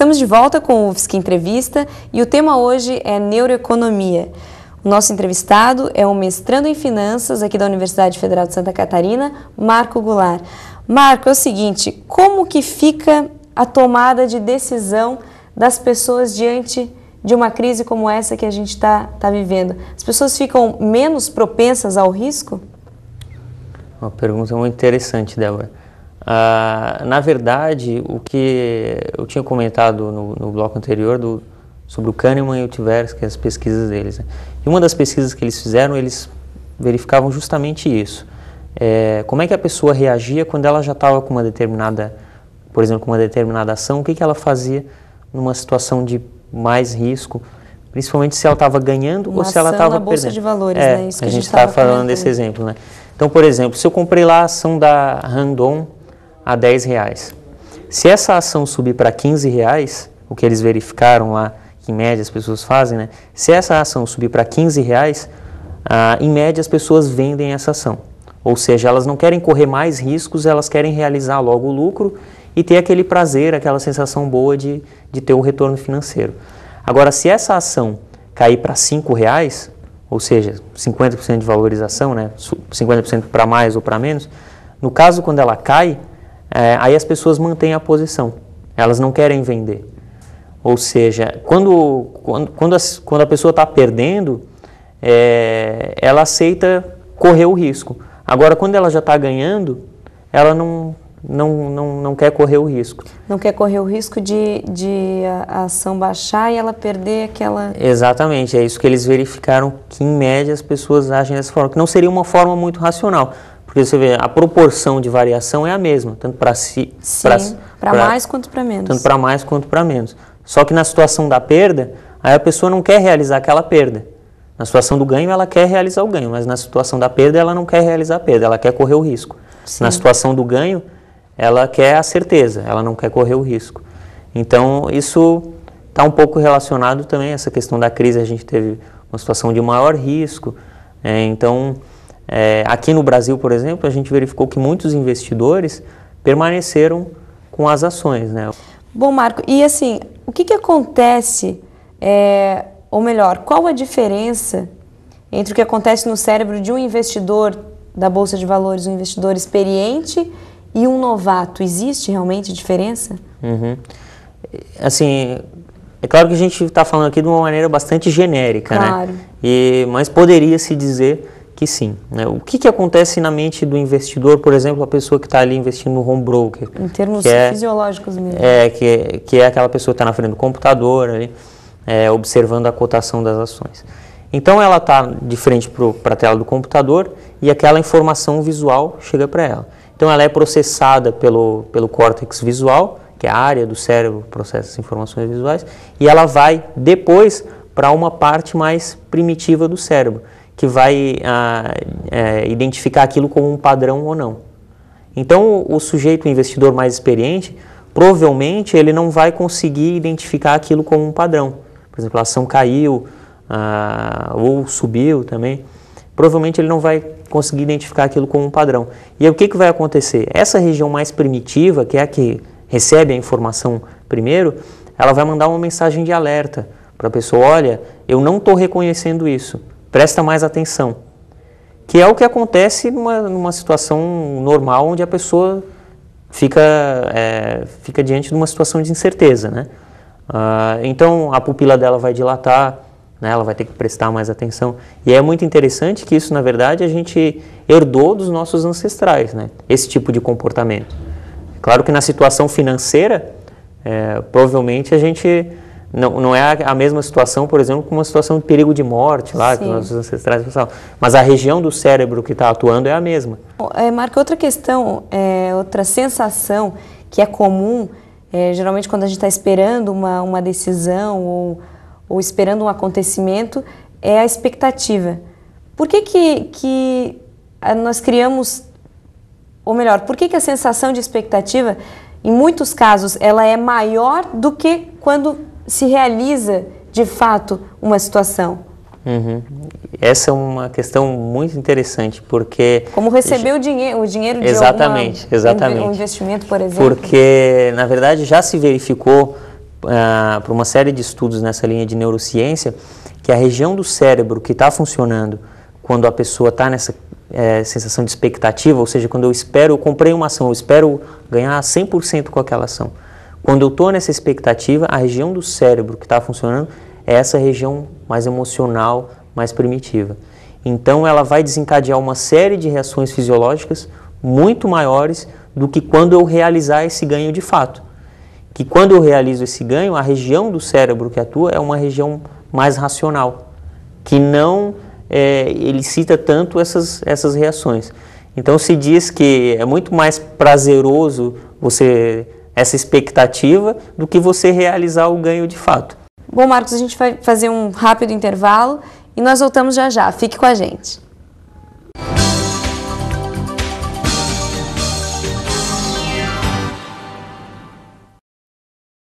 Estamos de volta com o UFSC Entrevista e o tema hoje é neuroeconomia. O nosso entrevistado é o mestrando em finanças aqui da Universidade Federal de Santa Catarina, Marco Goulart. Marco, é o seguinte, como que fica a tomada de decisão das pessoas diante de uma crise como essa que a gente está vivendo? As pessoas ficam menos propensas ao risco? Uma pergunta muito interessante, Débora. Na verdade, o que eu tinha comentado no bloco anterior sobre o Kahneman e o Tversky, as pesquisas deles, né? E uma das pesquisas que eles fizeram, eles verificavam justamente isso. Como é que a pessoa reagia quando ela já estava com uma determinada, por exemplo, com uma determinada ação, o que ela fazia numa situação de mais risco, principalmente se ela estava ganhando ou se ela estava perdendo. Bolsa de valores, né? Isso que a gente estava falando desse exemplo, né? Então, por exemplo, se eu comprei lá a ação da Randon a R$10, se essa ação subir para R$15, o que eles verificaram lá, que em média as pessoas fazem, né? Se essa ação subir para R$15, em média as pessoas vendem essa ação. Ou seja, elas não querem correr mais riscos, elas querem realizar logo o lucro e ter aquele prazer, aquela sensação boa de ter o retorno financeiro. Agora, se essa ação cair para R$5, ou seja, 50% de valorização, né? 50% para mais ou para menos, no caso quando ela cai, aí as pessoas mantêm a posição, elas não querem vender. Ou seja, quando a pessoa está perdendo, ela aceita correr o risco. Agora, quando ela já está ganhando, ela não quer correr o risco. Não quer correr o risco de a ação baixar e ela perder aquela... Exatamente, é isso que eles verificaram, que em média as pessoas agem dessa forma, que não seria uma forma muito racional. Porque você vê, a proporção de variação é a mesma, tanto para si... para mais quanto para menos. Tanto para mais quanto para menos. Só que na situação da perda, aí a pessoa não quer realizar aquela perda. Na situação do ganho, ela quer realizar o ganho, mas na situação da perda, ela não quer realizar a perda, ela quer correr o risco. Sim. Na situação do ganho, ela quer a certeza, ela não quer correr o risco. Então, isso está um pouco relacionado também a essa questão da crise, a gente teve uma situação de maior risco. Aqui no Brasil, por exemplo, a gente verificou que muitos investidores permaneceram com as ações, né? Bom, Marco, e assim, o que acontece, ou melhor, qual a diferença entre o que acontece no cérebro de um investidor da Bolsa de Valores, um investidor experiente e um novato? Existe realmente diferença? Assim, é claro que a gente está falando aqui de uma maneira bastante genérica, claro, né? Mas poderia-se dizer que sim, né? O que acontece na mente do investidor, por exemplo, a pessoa que está ali investindo no home broker? Em termos fisiológicos mesmo. Que é aquela pessoa que está na frente do computador, ali, observando a cotação das ações. Então ela está de frente para a tela do computador e aquela informação visual chega para ela. Então ela é processada pelo córtex visual, que é a área do cérebro que processa as informações visuais, e ela vai depois para uma parte mais primitiva do cérebro, que vai identificar aquilo como um padrão ou não. Então, o sujeito, o investidor mais experiente, provavelmente ele não vai conseguir identificar aquilo como um padrão. Por exemplo, a ação caiu ou subiu também. Provavelmente ele não vai conseguir identificar aquilo como um padrão. E aí, o que vai acontecer? Essa região mais primitiva, que é a que recebe a informação primeiro, ela vai mandar uma mensagem de alerta para a pessoa: olha, eu não estou reconhecendo isso. Presta mais atenção, que é o que acontece numa situação normal, onde a pessoa fica diante de uma situação de incerteza, né? Então, a pupila dela vai dilatar, né? Ela vai ter que prestar mais atenção. E é muito interessante que isso, na verdade, a gente herdou dos nossos ancestrais, né? Esse tipo de comportamento. Claro que na situação financeira, provavelmente a gente... Não é a mesma situação, por exemplo, com uma situação de perigo de morte, lá, que nossos ancestrais pensavam. Mas a região do cérebro que está atuando é a mesma. Marco, outra questão, outra sensação que é comum, geralmente quando a gente está esperando uma decisão ou esperando um acontecimento, é a expectativa. Por que nós criamos, ou melhor, por que a sensação de expectativa, em muitos casos, ela é maior do que quando se realiza, de fato, uma situação? Essa é uma questão muito interessante, porque... Como receber o dinheiro de exatamente. um investimento, por exemplo. Porque, na verdade, já se verificou por uma série de estudos nessa linha de neurociência, que a região do cérebro que está funcionando quando a pessoa está nessa sensação de expectativa, ou seja, quando eu comprei uma ação, eu espero ganhar 100% com aquela ação. Quando eu estou nessa expectativa, a região do cérebro que está funcionando é essa região mais emocional, mais primitiva. Então ela vai desencadear uma série de reações fisiológicas muito maiores do que quando eu realizar esse ganho de fato. Que quando eu realizo esse ganho, a região do cérebro que atua é uma região mais racional, que não elicita tanto essas reações. Então se diz que é muito mais prazeroso essa expectativa do que você realizar o ganho de fato. Bom, Marcos, a gente vai fazer um rápido intervalo e nós voltamos já já. Fique com a gente.